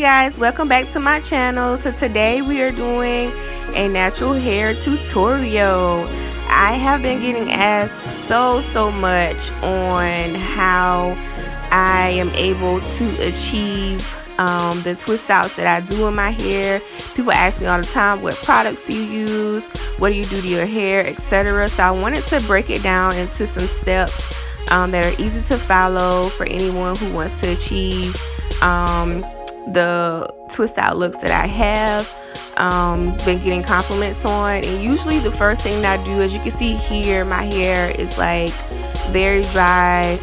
guys, welcome back to my channel. So today we are doing a natural hair tutorial. I have been getting asked so much on how I am able to achieve the twist outs that I do in my hair. People ask me all the time, what products do you use, what do you do to your hair, etc. So I wanted to break it down into some steps that are easy to follow for anyone who wants to achieve the twist out looks that I have been getting compliments on. And usually the first thing that I do, as you can see here, my hair is like very dry.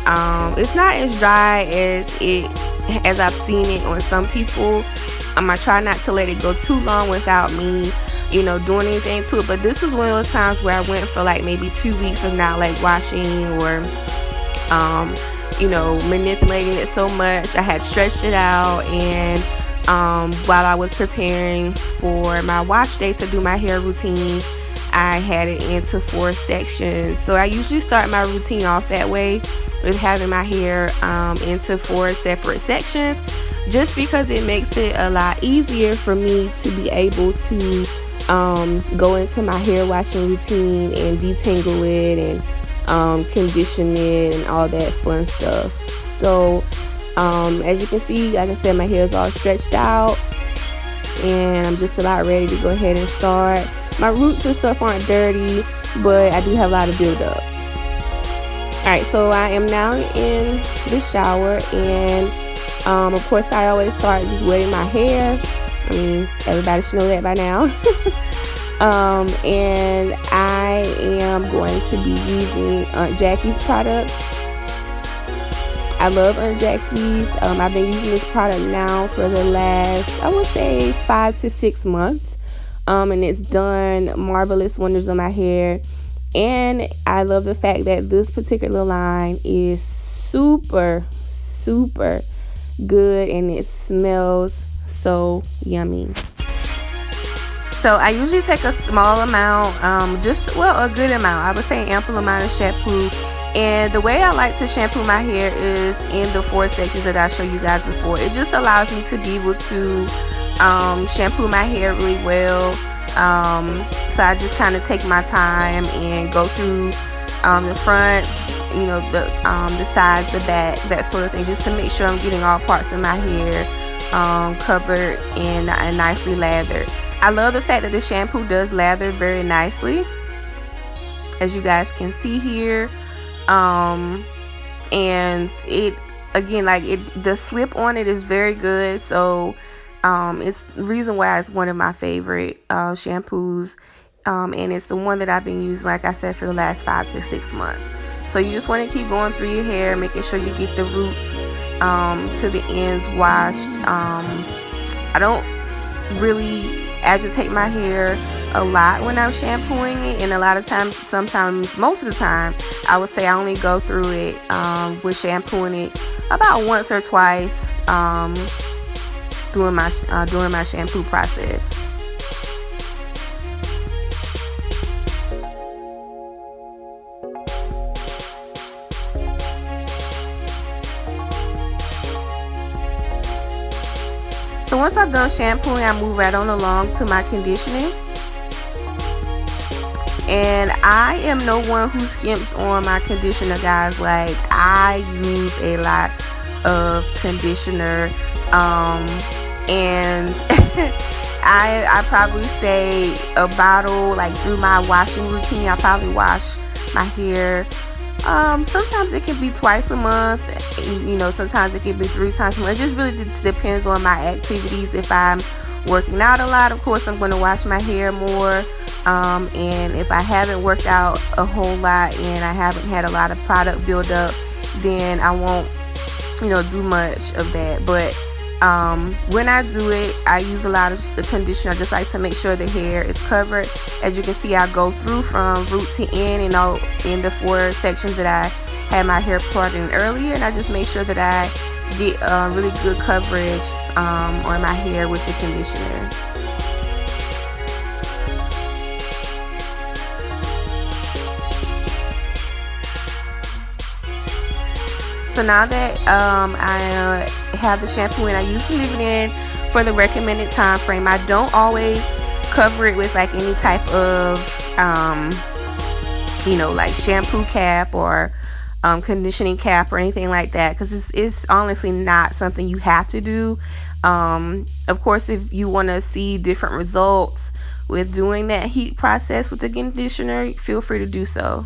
It's not as dry as I've seen it on some people. I try not to let it go too long without me doing anything to it, but this is one of those times where I went for like maybe 2 weeks of not like washing or manipulating it so much. I had stretched it out, and while I was preparing for my wash day to do my hair routine, I had it into 4 sections. So I usually start my routine off that way, with having my hair into 4 separate sections, just because it makes it a lot easier for me to be able to go into my hair washing routine and detangle it and condition it and all that fun stuff. So as you can see, like I said, my hair is all stretched out and I'm just about ready to go ahead and start. My roots and stuff aren't dirty, but I do have a lot of buildup. Alright, so I am now in the shower, and of course I always start just wetting my hair. I mean, everybody should know that by now. And I am going to be using Aunt Jackie's products. I love Aunt Jackie's. I've been using this product now for the last, I would say, 5 to 6 months. And it's done marvelous wonders on my hair. And I love the fact that this particular line is super good, and it smells so yummy. So I usually take a small amount, a good amount. I would say an ample amount of shampoo. And the way I like to shampoo my hair is in the 4 sections that I showed you guys before. It just allows me to be able to shampoo my hair really well. So I just kind of take my time and go through the front, the sides, the back, that sort of thing, just to make sure I'm getting all parts of my hair covered and nicely lathered. I love the fact that the shampoo does lather very nicely, as you guys can see here. And it, again, the slip on it is very good. So it's the reason why it's one of my favorite shampoos, and it's the one that I've been using, like I said, for the last 5 to 6 months. So you just want to keep going through your hair, making sure you get the roots to the ends washed. I don't really agitate my hair a lot when I'm shampooing it, and a lot of times, most of the time, I would say I only go through it with shampooing it about once or twice during my shampoo process. So once I've done shampooing, I move right on along to my conditioning. And I am no one who skimps on my conditioner, guys. Like, I use a lot of conditioner, and I probably say a bottle, like through my washing routine. I probably wash my hair. Sometimes it can be twice a month, sometimes it can be 3 times a month. It just really depends on my activities. If I'm working out a lot, of course I'm going to wash my hair more, and if I haven't worked out a whole lot and I haven't had a lot of product buildup, then I won't do much of that. But when I do it, I use a lot of the conditioner. I just like to make sure the hair is covered. As you can see, I go through from root to end, in the 4 sections that I had my hair parted in earlier, and I just make sure that I get really good coverage on my hair with the conditioner. So now that I have the shampoo in, I usually leave it in for the recommended time frame. I don't always cover it with like any type of you know, like shampoo cap or conditioning cap or anything like that, because it's honestly not something you have to do. Of course, if you want to see different results with doing that heat process with the conditioner, feel free to do so.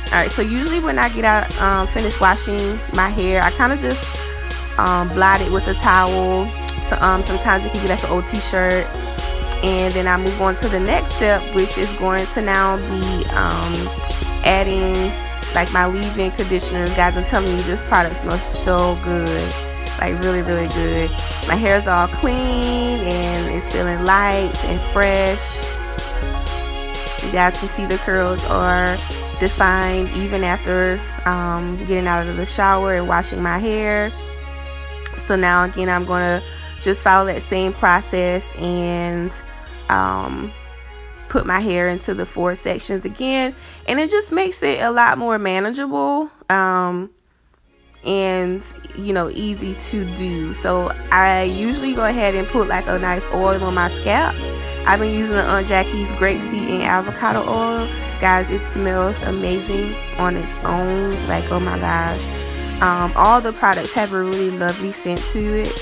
Alright, so usually when I get out, finish washing my hair, I kind of just blot it with a towel. So, sometimes it can be like an old t-shirt. And then I move on to the next step, which is going to now be adding like my leave-in conditioners. Guys, I'm telling you, this product smells so good, like really, really good. My hair is all clean and it's feeling light and fresh. You guys can see the curls are defined even after getting out of the shower and washing my hair. So now again, I'm going to just follow that same process and put my hair into the 4 sections again, and it just makes it a lot more manageable and, you know, easy to do. So I usually go ahead and put like a nice oil on my scalp. I've been using the Aunt Jackie's grapeseed and avocado oil. Guys, it smells amazing on its own. Like, oh my gosh, all the products have a really lovely scent to it.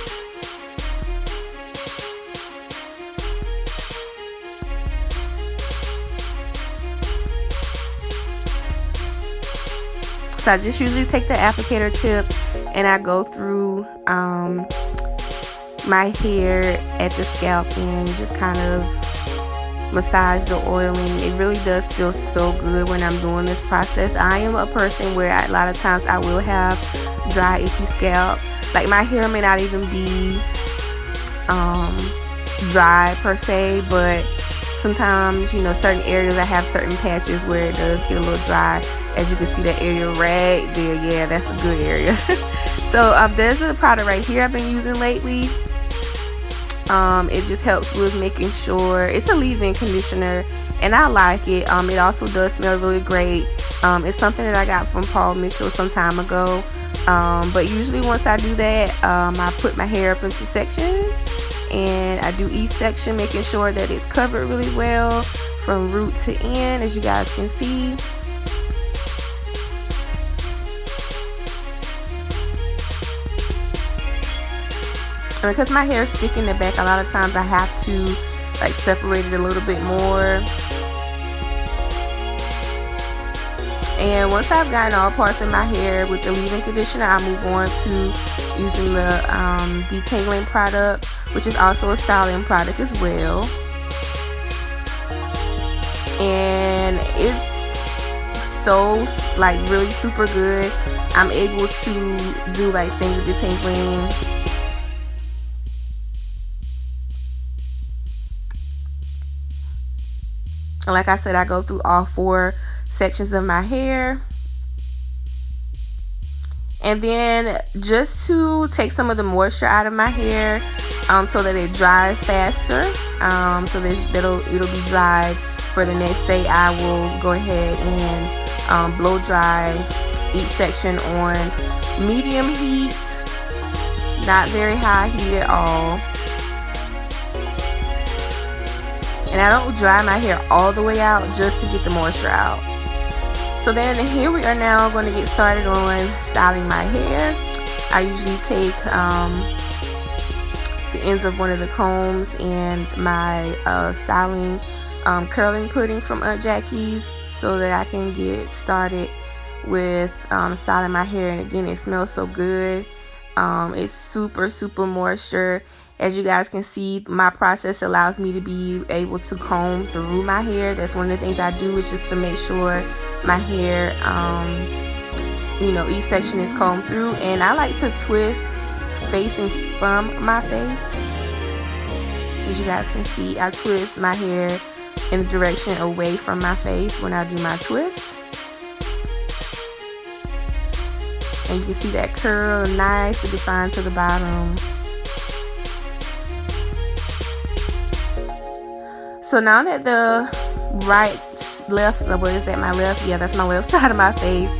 So I just usually take the applicator tip and I go through my hair at the scalp and just kind of massage the oiling. It really does feel so good when I'm doing this process. I am a person where a lot of times I will have dry, itchy scalp. Like, my hair may not even be dry per se, but sometimes, you know, certain areas I have certain patches where it does get a little dry. As you can see, that area right there, yeah, that's a good area. So there's a product right here I've been using lately. It just helps with making sure, it's a leave-in conditioner and I like it. It also does smell really great. It's something that I got from Paul Mitchell some time ago. But usually once I do that, I put my hair up into sections and I do each section, making sure that it's covered really well from root to end, as you guys can see. And because my hair is thick in the back, a lot of times I have to like separate it a little bit more. And once I've gotten all parts of my hair with the leave-in conditioner, I move on to using the detangling product, which is also a styling product as well. And it's so like really super good. I'm able to do like finger detangling. And like I said, I go through all 4 sections of my hair. And then just to take some of the moisture out of my hair, so that it dries faster, so that it'll be dried for the next day, I will go ahead and blow dry each section on medium heat, not very high heat at all. And I don't dry my hair all the way out, just to get the moisture out. So then here we are now going to get started on styling my hair. I usually take the ends of one of the combs and my styling curling pudding from Aunt Jackie's, so that I can get started with styling my hair. And again, it smells so good. It's super, super moisture. As you guys can see, my process allows me to be able to comb through my hair. That's one of the things I do, is just to make sure my hair, you know, each section is combed through. And I like to twist facing from my face. As you guys can see, I twist my hair in the direction away from my face when I do my twist. And you can see that curl nice and defined to the bottom. So now that the left, what is that, my left? Yeah, that's my left side of my face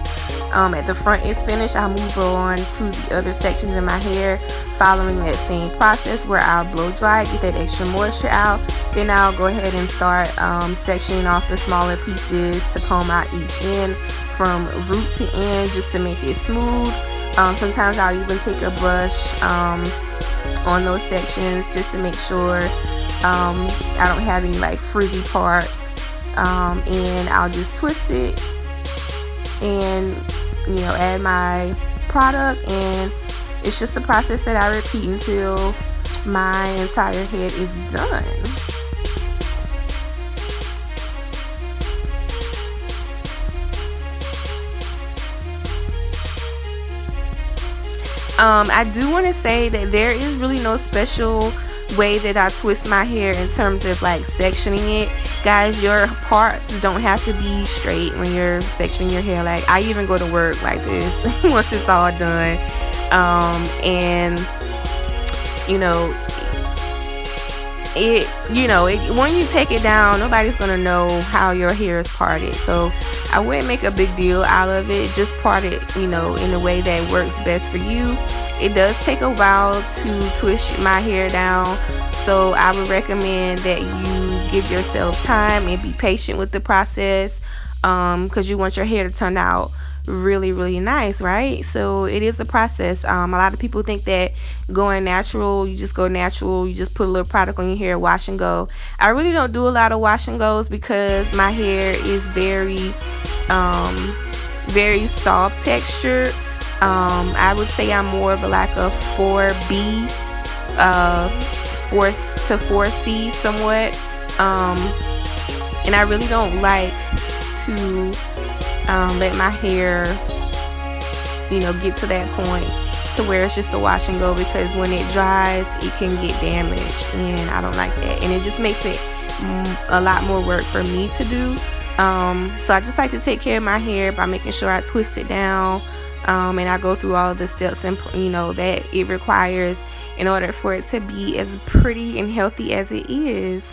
at the front is finished, I'll move on to the other sections of my hair following that same process, where I'll blow dry, get that extra moisture out. Then I'll go ahead and start sectioning off the smaller pieces to comb out each end from root to end, just to make it smooth. Sometimes I'll even take a brush on those sections just to make sure I don't have any like frizzy parts, and I'll just twist it and add my product, and it's just a process that I repeat until my entire head is done. I do want to say that there is really no special way that I twist my hair in terms of like sectioning it. Guys, your parts don't have to be straight when you're sectioning your hair. Like, I even go to work like this once it's all done. And when you take it down, nobody's gonna know how your hair is parted, so I wouldn't make a big deal out of it. Just part it in a way that works best for you. It does take a while to twist my hair down, so I would recommend that you give yourself time and be patient with the process, because you want your hair to turn out really, really nice, right? So it is a process. A lot of people think that going natural, you just go natural, you just put a little product on your hair, wash and go. I really don't do a lot of wash and goes because my hair is very soft texture. I would say I'm more of like a 4B, 4 to 4C somewhat, and I really don't like to let my hair get to that point to where it's just a wash and go, because when it dries it can get damaged, and I don't like that, and it just makes it a lot more work for me to do. So I just like to take care of my hair by making sure I twist it down, and I go through all of the steps and that it requires in order for it to be as pretty and healthy as it is.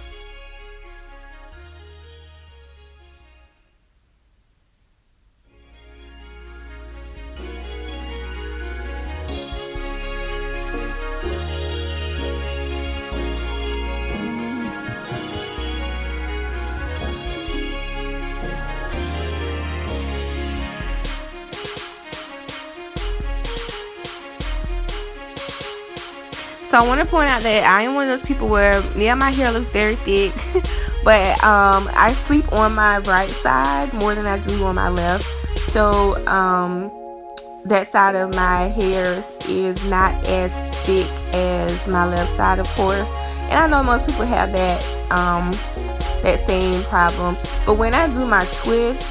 So I want to point out that I am one of those people where, yeah, my hair looks very thick, but I sleep on my right side more than I do on my left. So that side of my hair is not as thick as my left side, of course. And I know most people have that that same problem. But when I do my twist,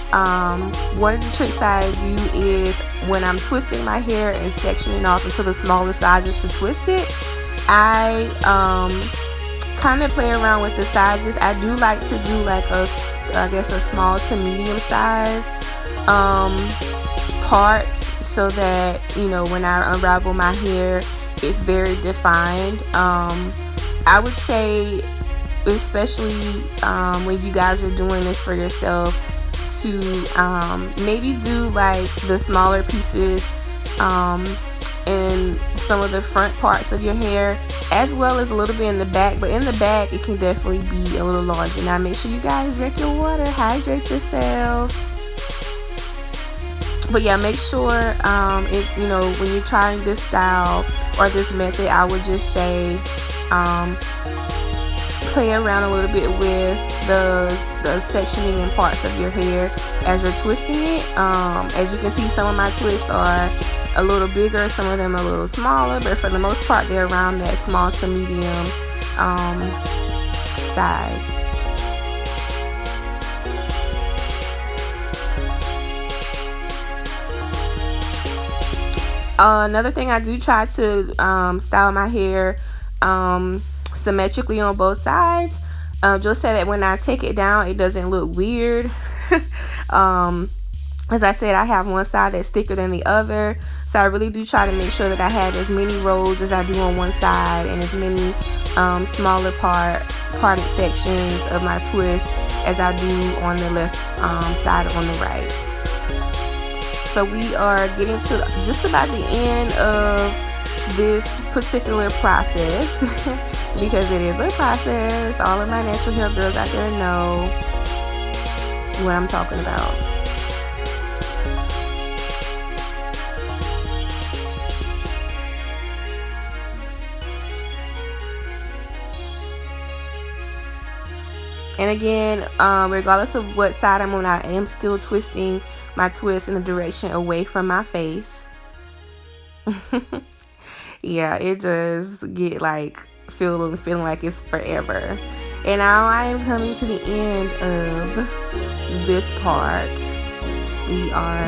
one of the tricks I do is when I'm twisting my hair and sectioning off into the smaller sizes to twist it, I kind of play around with the sizes. I do like to do like a small to medium size parts, so that when I unravel my hair, it's very defined. I would say, especially when you guys are doing this for yourself, to maybe do like the smaller pieces in some of the front parts of your hair, as well as a little bit in the back. But in the back, it can definitely be a little larger. Now make sure you guys drink your water, hydrate yourself. But yeah, make sure when you're trying this style or this method, I would just say play around a little bit with the sectioning and parts of your hair as you're twisting it. As you can see, some of my twists are a little bigger, some of them a little smaller, but for the most part they're around that small to medium size. Another thing, I do try to style my hair symmetrically on both sides, just so that when I take it down it doesn't look weird. As I said, I have one side that's thicker than the other, so I really do try to make sure that I have as many rows as I do on one side, and as many smaller parted sections of my twist as I do on the left side on the right. So we are getting to just about the end of this particular process because it is a process. All of my natural hair girls out there know what I'm talking about. And again, regardless of what side I'm on, I am still twisting my twist in the direction away from my face. Yeah, it does get like feeling like it's forever. And now I am coming to the end of this part. We are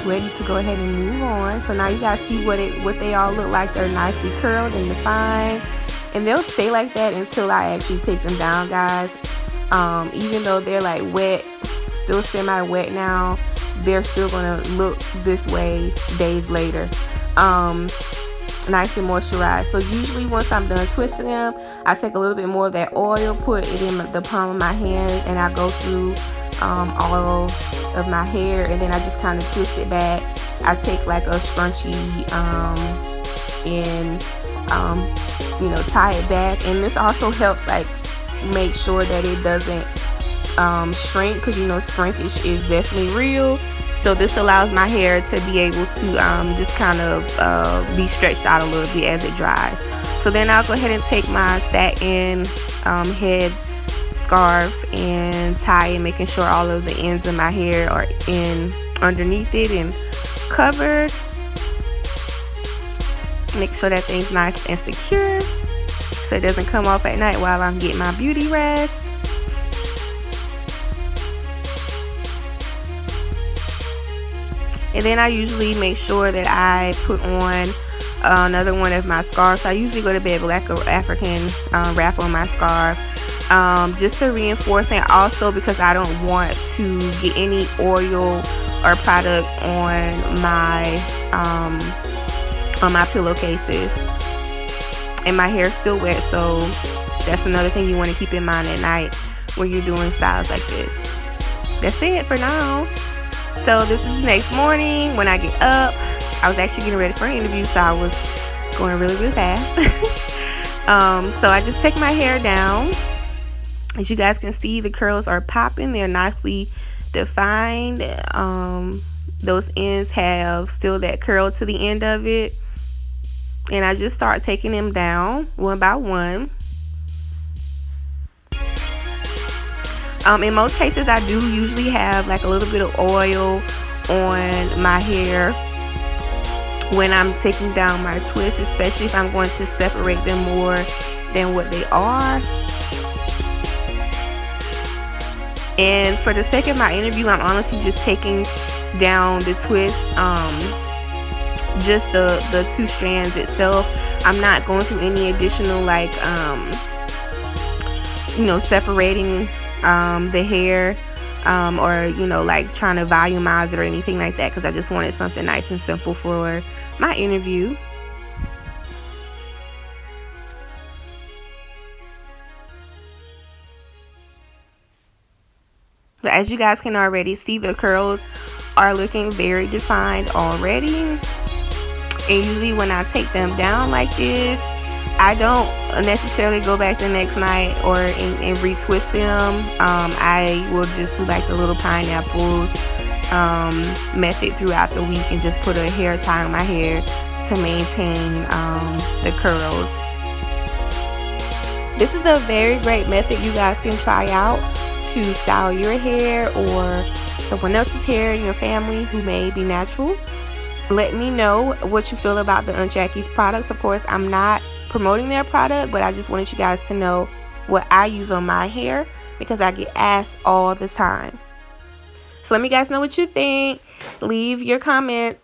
ready to go ahead and move on. So now you guys see what they all look like. They're nicely curled and defined, and they'll stay like that until I actually take them down, guys. Even though they're like wet, still semi-wet now, they're still gonna look this way days later. Nice and moisturized. So usually once I'm done twisting them, I take a little bit more of that oil, put it in the palm of my hand, and I go through all of my hair, and then I just kind of twist it back. I take like a scrunchie and tie it back, and this also helps like make sure that it doesn't shrink, because shrinkage is definitely real. So this allows my hair to be able to just kind of be stretched out a little bit as it dries. So then I'll go ahead and take my satin head scarf and tie it, making sure all of the ends of my hair are in underneath it and covered. Make sure that thing's nice and secure so it doesn't come off at night while I'm getting my beauty rest. And then I usually make sure that I put on another one of my scarves. I usually go to bed with like an African wrap on my scarf, just to reinforce, and also because I don't want to get any oil or product on my pillowcases. And my hair is still wet, so that's another thing you want to keep in mind at night when you're doing styles like this. That's it for now. So this is the next morning when I get up. I was actually getting ready for an interview, so I was going really, really fast. So I just take my hair down. As you guys can see, the curls are popping. They're nicely defined. Those ends have still that curl to the end of it. And I just start taking them down one by one. In most cases, I do usually have like a little bit of oil on my hair when I'm taking down my twists, especially if I'm going to separate them more than what they are. And for the sake of my interview, I'm honestly just taking down the twist, just the two strands itself. I'm not going through any additional like separating the hair, or like trying to volumize it or anything like that, because I just wanted something nice and simple for my interview. But as you guys can already see, the curls are looking very defined already. And usually when I take them down like this, I don't necessarily go back the next night and retwist them. I will just do like the little pineapple method throughout the week and just put a hair tie on my hair to maintain the curls. This is a very great method you guys can try out to style your hair or someone else's hair in your family who may be natural. Let me know what you feel about the Unjackies products. Of course, I'm not promoting their product, but I just wanted you guys to know what I use on my hair because I get asked all the time. So let me guys know what you think. Leave your comments.